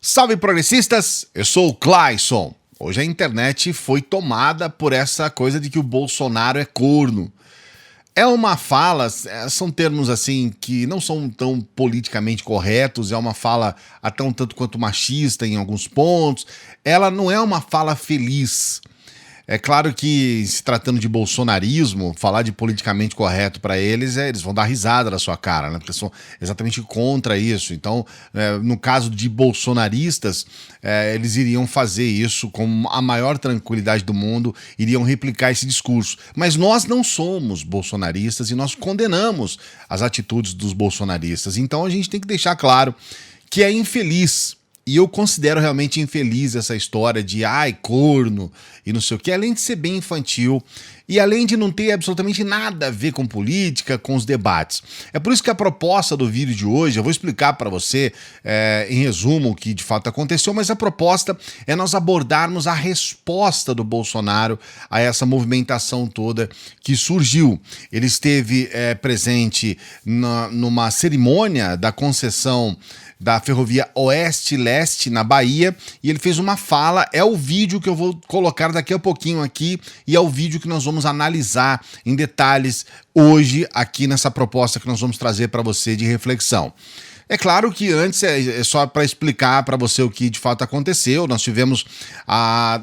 Salve progressistas, eu sou o Clayson. Hoje a internet foi tomada por essa coisa de que o Bolsonaro é corno. É uma fala, são termos assim que não são tão politicamente corretos, é uma fala até um tanto quanto machista em alguns pontos. Ela não é uma fala feliz. É claro que, se tratando de bolsonarismo, falar de politicamente correto para eles, eles vão dar risada na sua cara, né? Porque são exatamente contra isso. Então, no caso de bolsonaristas, eles iriam fazer isso com a maior tranquilidade do mundo, iriam replicar esse discurso. Mas nós não somos bolsonaristas e nós condenamos as atitudes dos bolsonaristas. Então, a gente tem que deixar claro que é infeliz. E eu considero realmente infeliz essa história de corno e não sei o que, além de ser bem infantil e além de não ter absolutamente nada a ver com política, com os debates. É por isso que a proposta do vídeo de hoje, eu vou explicar para você em resumo o que de fato aconteceu, mas a proposta é nós abordarmos a resposta do Bolsonaro a essa movimentação toda que surgiu. Ele esteve presente numa cerimônia da concessão da ferrovia Oeste-Leste, na Bahia, e ele fez uma fala, é o vídeo que eu vou colocar daqui a pouquinho aqui, e é o vídeo que nós vamos analisar em detalhes hoje, aqui nessa proposta que nós vamos trazer para você de reflexão. É claro que antes é só para explicar para você o que de fato aconteceu. Nós tivemos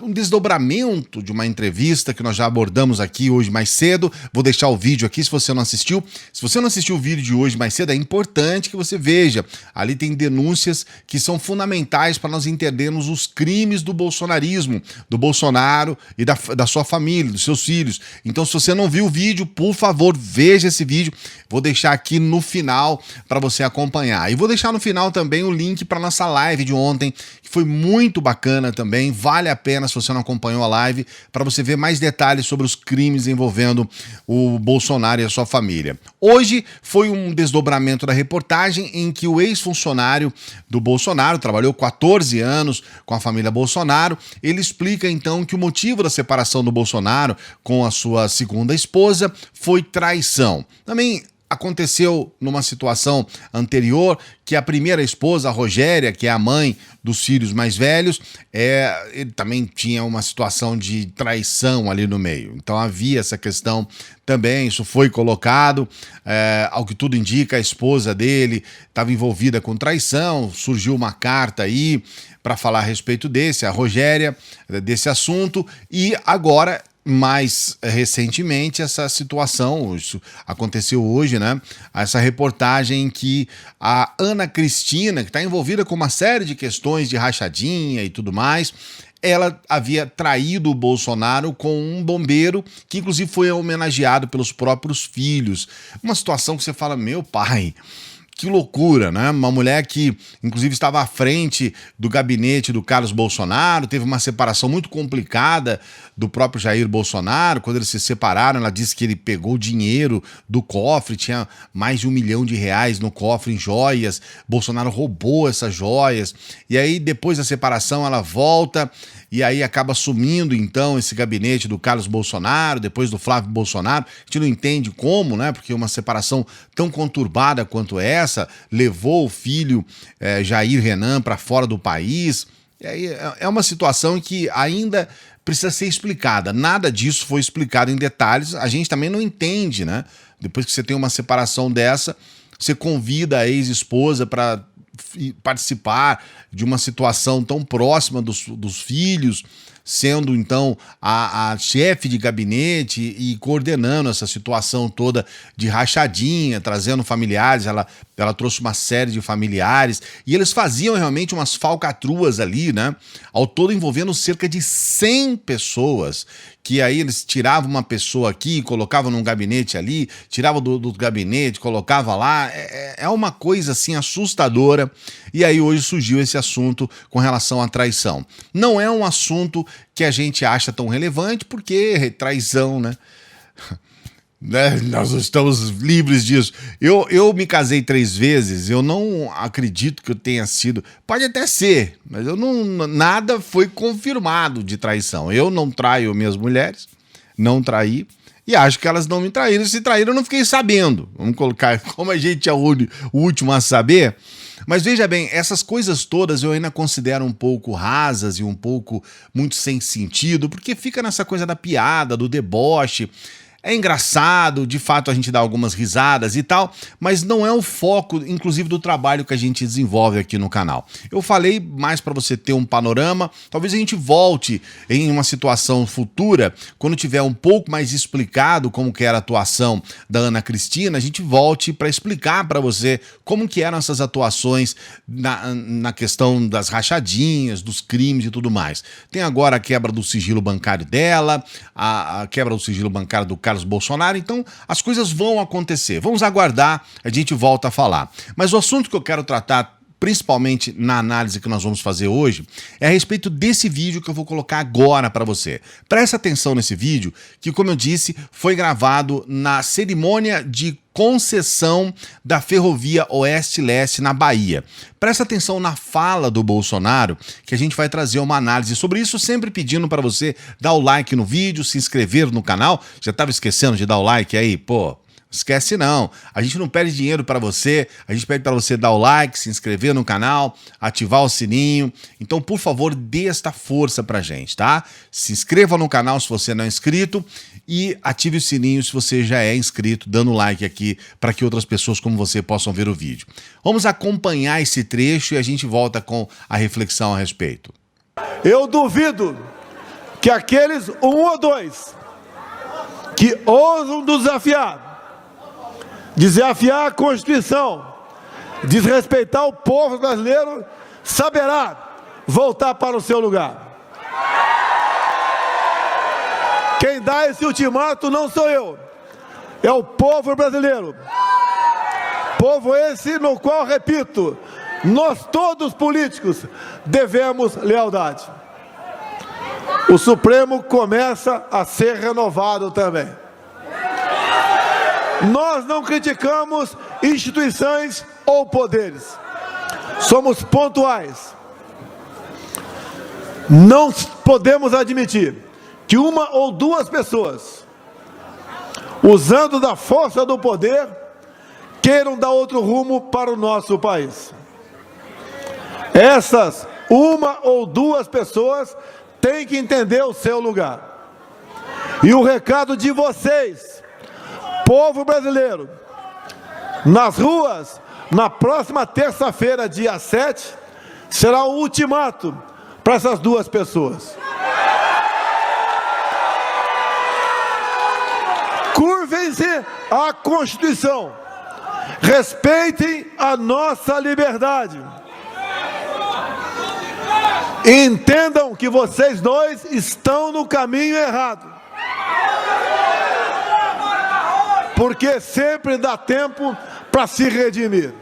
um desdobramento de uma entrevista que nós já abordamos aqui hoje mais cedo. Vou deixar o vídeo aqui se você não assistiu. Se você não assistiu o vídeo de hoje mais cedo, é importante que você veja. Ali tem denúncias que são fundamentais para nós entendermos os crimes do bolsonarismo, do Bolsonaro e da sua família, dos seus filhos. Então, se você não viu o vídeo, por favor, veja esse vídeo. Vou deixar aqui no final para você acompanhar. E vou deixar no final também o link para nossa live de ontem, que foi muito bacana também. Vale a pena, se você não acompanhou a live, para você ver mais detalhes sobre os crimes envolvendo o Bolsonaro e a sua família. Hoje foi um desdobramento da reportagem em que o ex-funcionário do Bolsonaro, trabalhou 14 anos com a família Bolsonaro, ele explica então que o motivo da separação do Bolsonaro com a sua segunda esposa foi traição. Também aconteceu numa situação anterior que a primeira esposa, a Rogéria, que é a mãe dos filhos mais velhos, ele também tinha uma situação de traição ali no meio. Então havia essa questão também, isso foi colocado. Ao que tudo indica, a esposa dele estava envolvida com traição, surgiu uma carta aí para falar a respeito a Rogéria, desse assunto, e agora, mais recentemente, essa situação, isso aconteceu hoje, né? Essa reportagem em que a Ana Cristina, que está envolvida com uma série de questões de rachadinha e tudo mais, ela havia traído o Bolsonaro com um bombeiro que inclusive foi homenageado pelos próprios filhos. Uma situação que você fala, meu pai, que loucura, né? Uma mulher que, inclusive, estava à frente do gabinete do Carlos Bolsonaro, teve uma separação muito complicada do próprio Jair Bolsonaro. Quando eles se separaram, ela disse que ele pegou dinheiro do cofre, tinha mais de R$1 milhão no cofre em joias. Bolsonaro roubou essas joias. E aí, depois da separação, ela volta e aí acaba assumindo, então, esse gabinete do Carlos Bolsonaro, depois do Flávio Bolsonaro. A gente não entende como, né? Porque uma separação tão conturbada quanto essa levou o filho Jair Renan para fora do país. E aí é uma situação que ainda precisa ser explicada. Nada disso foi explicado em detalhes. A gente também não entende, né? Depois que você tem uma separação dessa, você convida a ex-esposa para participar de uma situação tão próxima dos filhos, sendo então a chefe de gabinete e coordenando essa situação toda de rachadinha, trazendo familiares. Ela trouxe uma série de familiares e eles faziam realmente umas falcatruas ali, né? Ao todo envolvendo cerca de 100 pessoas, que aí eles tiravam uma pessoa aqui, colocavam num gabinete ali, tiravam do gabinete, colocava lá. É uma coisa assim assustadora. E aí hoje surgiu esse assunto com relação à traição. Não é um assunto que a gente acha tão relevante, porque traição, né? Nós estamos livres disso. Eu me casei 3 vezes, eu não acredito que eu tenha sido. Pode até ser, mas nada foi confirmado de traição. Eu não traio minhas mulheres, não traí, e acho que elas não me traíram. Se traíram, eu não fiquei sabendo. Vamos colocar, como a gente é o último a saber. Mas veja bem, essas coisas todas eu ainda considero um pouco rasas e um pouco muito sem sentido, porque fica nessa coisa da piada, do deboche. É engraçado, de fato a gente dá algumas risadas e tal, mas não é o foco, inclusive, do trabalho que a gente desenvolve aqui no canal. Eu falei mais para você ter um panorama, talvez a gente volte em uma situação futura, quando tiver um pouco mais explicado como que era a atuação da Ana Cristina, a gente volte para explicar para você como que eram essas atuações na questão das rachadinhas, dos crimes e tudo mais. Tem agora a quebra do sigilo bancário dela, a quebra do sigilo bancário do Carlos Bolsonaro, então as coisas vão acontecer. Vamos aguardar, a gente volta a falar. Mas o assunto que eu quero tratar, principalmente na análise que nós vamos fazer hoje, é a respeito desse vídeo que eu vou colocar agora para você. Presta atenção nesse vídeo, que, como eu disse, foi gravado na cerimônia de concessão da ferrovia Oeste-Leste na Bahia. Presta atenção na fala do Bolsonaro, que a gente vai trazer uma análise sobre isso, sempre pedindo para você dar o like no vídeo, se inscrever no canal. Já estava esquecendo de dar o like aí? Pô, esquece não, a gente não pede dinheiro para você, a gente pede para você dar o like, se inscrever no canal, ativar o sininho. Então, por favor, dê esta força pra gente, tá? Se inscreva no canal se você não é inscrito e ative o sininho se você já é inscrito, dando like aqui para que outras pessoas como você possam ver o vídeo. Vamos acompanhar esse trecho e a gente volta com a reflexão a respeito. Eu duvido que aqueles um ou dois que ousam desafiar a Constituição, desrespeitar o povo brasileiro, saberá voltar para o seu lugar. Quem dá esse ultimato não sou eu, é o povo brasileiro. Povo esse no qual, repito, nós todos políticos devemos lealdade. O Supremo começa a ser renovado também. Nós não criticamos instituições ou poderes. Somos pontuais. Não podemos admitir que uma ou duas pessoas, usando da força do poder, queiram dar outro rumo para o nosso país. Essas uma ou duas pessoas têm que entender o seu lugar. E o recado de vocês, povo brasileiro, nas ruas, na próxima terça-feira, dia 7, será o ultimato para essas duas pessoas. Curvem-se à Constituição, respeitem a nossa liberdade. Entendam que vocês dois estão no caminho errado. Porque sempre dá tempo para se redimir.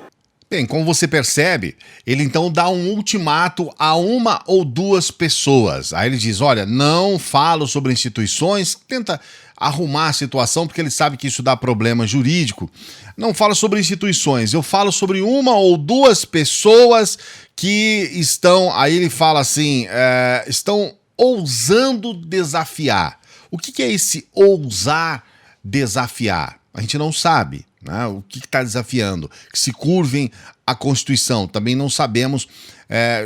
Bem, como você percebe, ele então dá um ultimato a uma ou duas pessoas. Aí ele diz, olha, não falo sobre instituições, tenta arrumar a situação, porque ele sabe que isso dá problema jurídico. Não falo sobre instituições, eu falo sobre uma ou duas pessoas que estão, aí ele fala assim, estão ousando desafiar. O que é esse ousar desafiar? A gente não sabe, né? O que está desafiando? Que se curvem à Constituição. Também não sabemos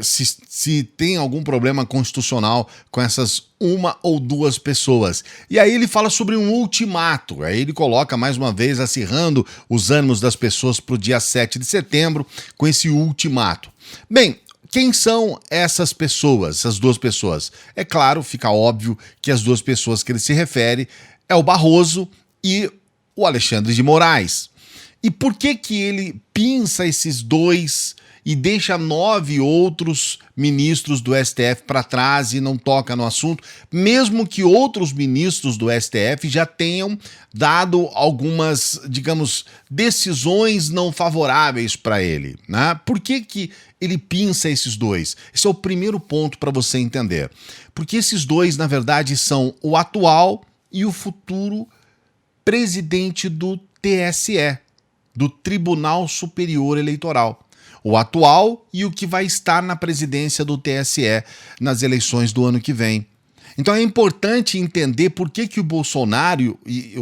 se tem algum problema constitucional com essas uma ou duas pessoas. E aí ele fala sobre um ultimato. Aí ele coloca mais uma vez acirrando os ânimos das pessoas para o dia 7 de setembro com esse ultimato. Bem, quem são essas pessoas, essas duas pessoas? É claro, fica óbvio que as duas pessoas que ele se refere é o Barroso e o Alexandre de Moraes. E por que ele pinça esses dois e deixa 9 outros ministros do STF para trás e não toca no assunto, mesmo que outros ministros do STF já tenham dado algumas, digamos, decisões não favoráveis para ele, né? Por que ele pinça esses dois? Esse é o primeiro ponto para você entender. Porque esses dois, na verdade, são o atual e o futuro presidente do TSE, do Tribunal Superior Eleitoral. O atual e o que vai estar na presidência do TSE nas eleições do ano que vem. Então é importante entender por que o Bolsonaro e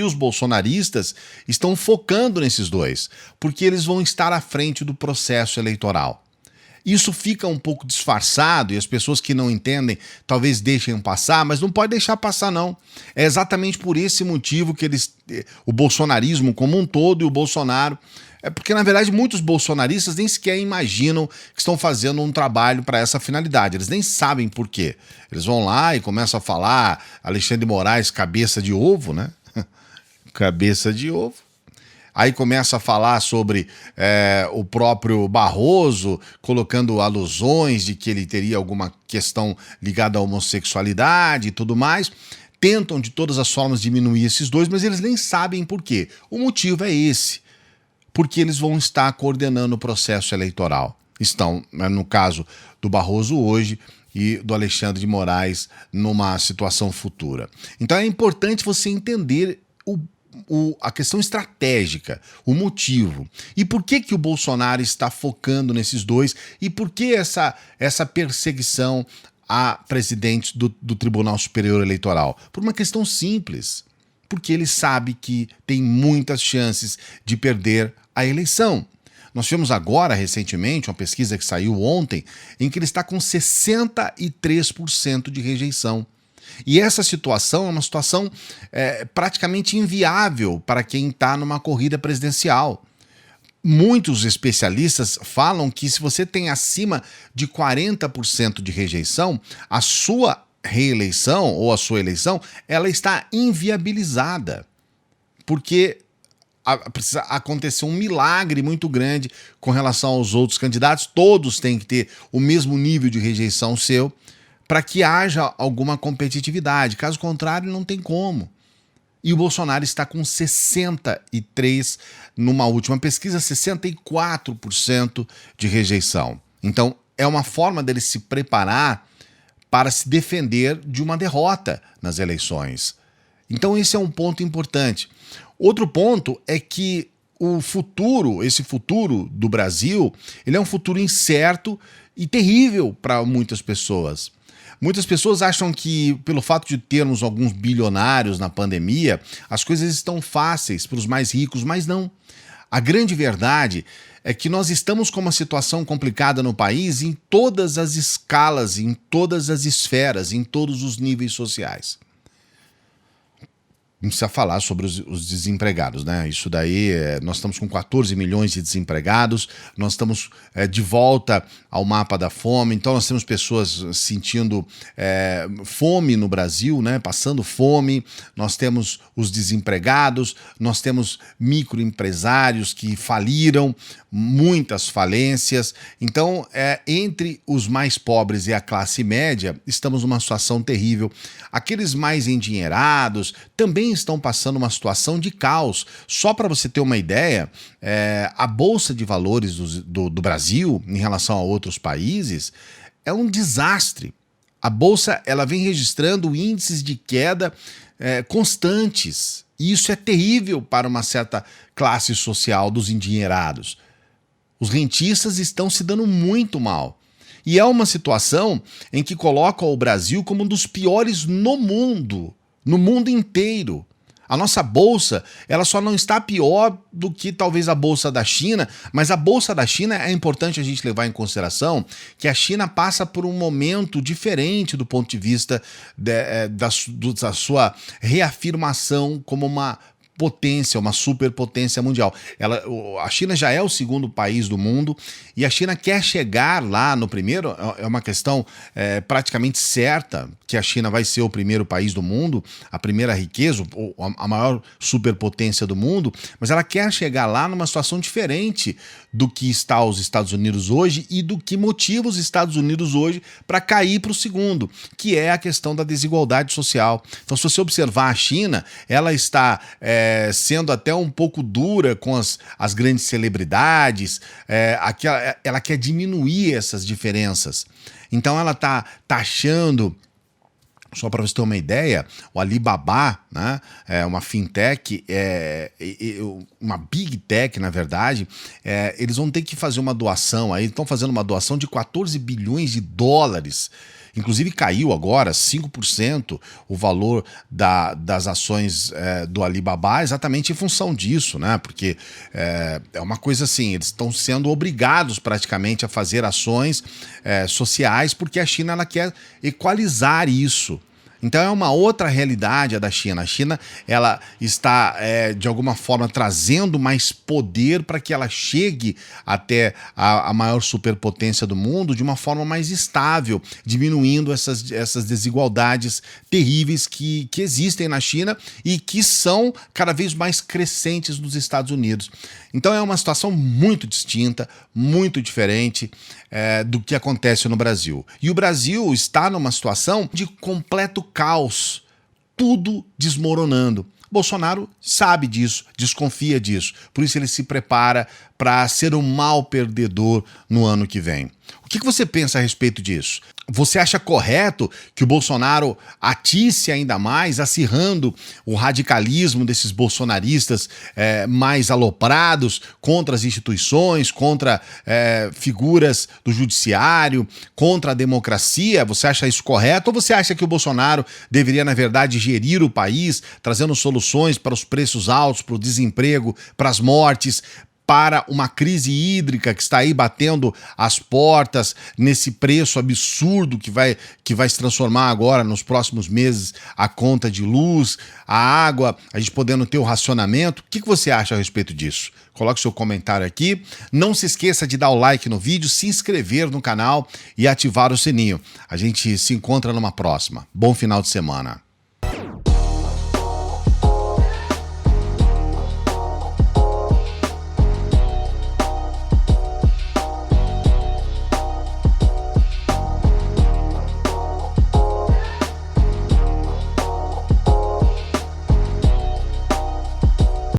os bolsonaristas estão focando nesses dois, porque eles vão estar à frente do processo eleitoral. Isso fica um pouco disfarçado e as pessoas que não entendem talvez deixem passar, mas não pode deixar passar não. É exatamente por esse motivo que o bolsonarismo como um todo e o Bolsonaro... É porque, na verdade, muitos bolsonaristas nem sequer imaginam que estão fazendo um trabalho para essa finalidade. Eles nem sabem por quê. Eles vão lá e começam a falar Alexandre de Moraes, cabeça de ovo, né? Cabeça de ovo. Aí começa a falar sobre o próprio Barroso, colocando alusões de que ele teria alguma questão ligada à homossexualidade e tudo mais. Tentam de todas as formas diminuir esses dois, mas eles nem sabem por quê. O motivo é esse. Porque eles vão estar coordenando o processo eleitoral. Estão, no caso do Barroso hoje e do Alexandre de Moraes numa situação futura. Então é importante você entender a questão estratégica, o motivo. E por que o Bolsonaro está focando nesses dois e por que essa perseguição a presidente do Tribunal Superior Eleitoral? Por uma questão simples. Porque ele sabe que tem muitas chances de perder a eleição. Nós tivemos agora, recentemente, uma pesquisa que saiu ontem, em que ele está com 63% de rejeição. E essa situação é uma situação praticamente inviável para quem está numa corrida presidencial. Muitos especialistas falam que se você tem acima de 40% de rejeição, a sua reeleição ou a sua eleição, ela está inviabilizada, porque precisa acontecer um milagre muito grande com relação aos outros candidatos. Todos têm que ter o mesmo nível de rejeição seu para que haja alguma competitividade. Caso contrário, não tem como. E o Bolsonaro está com 63%, numa última pesquisa, 64% de rejeição. Então, é uma forma dele se preparar para se defender de uma derrota nas eleições. Então esse é um ponto importante. Outro ponto é que esse futuro do Brasil, ele é um futuro incerto e terrível para muitas pessoas. Muitas pessoas acham que, pelo fato de termos alguns bilionários na pandemia, as coisas estão fáceis para os mais ricos, mas não. A grande verdade é que nós estamos com uma situação complicada no país em todas as escalas, em todas as esferas, em todos os níveis sociais. Não precisa falar sobre os desempregados, né? Isso daí, nós estamos com 14 milhões de desempregados, nós estamos de volta ao mapa da fome, então nós temos pessoas sentindo fome no Brasil, né? Passando fome, nós temos os desempregados, nós temos microempresários que faliram, muitas falências. Então, entre os mais pobres e a classe média, estamos numa situação terrível. Aqueles mais endinheirados também estão passando uma situação de caos. Só para você ter uma ideia, a Bolsa de Valores do Brasil, em relação a outros países, é um desastre. A Bolsa ela vem registrando índices de queda constantes. E isso é terrível para uma certa classe social dos endinheirados. Os rentistas estão se dando muito mal. E é uma situação em que coloca o Brasil como um dos piores no mundo inteiro. A nossa bolsa, ela só não está pior do que talvez a bolsa da China, mas a bolsa da China é importante a gente levar em consideração que a China passa por um momento diferente do ponto de vista da sua reafirmação como uma potência, uma superpotência mundial. A China já é o segundo país do mundo e a China quer chegar lá no primeiro, é uma questão praticamente certa que a China vai ser o primeiro país do mundo, a primeira riqueza, a maior superpotência do mundo, mas ela quer chegar lá numa situação diferente do que está os Estados Unidos hoje e do que motiva os Estados Unidos hoje para cair para o segundo, que é a questão da desigualdade social. Então, se você observar a China, ela está sendo até um pouco dura com as grandes celebridades, ela quer diminuir essas diferenças. Então ela está taxando Só para você ter uma ideia, o Alibaba, né, é uma fintech, uma big tech, na verdade, eles vão ter que fazer uma doação aí, estão fazendo uma doação de 14 bilhões de dólares. Inclusive caiu agora 5% o valor das ações do Alibaba exatamente em função disso, né? Porque é uma coisa assim, eles estão sendo obrigados praticamente a fazer ações sociais porque a China ela quer equalizar isso. Então é uma outra realidade a da China. A China ela está, de alguma forma, trazendo mais poder para que ela chegue até a maior superpotência do mundo de uma forma mais estável, diminuindo essas desigualdades terríveis que existem na China e que são cada vez mais crescentes nos Estados Unidos. Então é uma situação muito distinta, muito diferente do que acontece no Brasil. E o Brasil está numa situação de completo caos, tudo desmoronando. Bolsonaro sabe disso, desconfia disso, por isso ele se prepara para ser um mau perdedor no ano que vem. O que você pensa a respeito disso? Você acha correto que o Bolsonaro atice ainda mais, acirrando o radicalismo desses bolsonaristas mais aloprados contra as instituições, contra figuras do judiciário, contra a democracia? Você acha isso correto? Ou você acha que o Bolsonaro deveria, na verdade, gerir o país, trazendo soluções para os preços altos, para o desemprego, para as mortes, para uma crise hídrica que está aí batendo as portas, nesse preço absurdo que vai se transformar agora nos próximos meses, a conta de luz, a água, a gente podendo ter o racionamento? O que você acha a respeito disso? Coloque seu comentário aqui. Não se esqueça de dar o like no vídeo, se inscrever no canal e ativar o sininho. A gente se encontra numa próxima. Bom final de semana.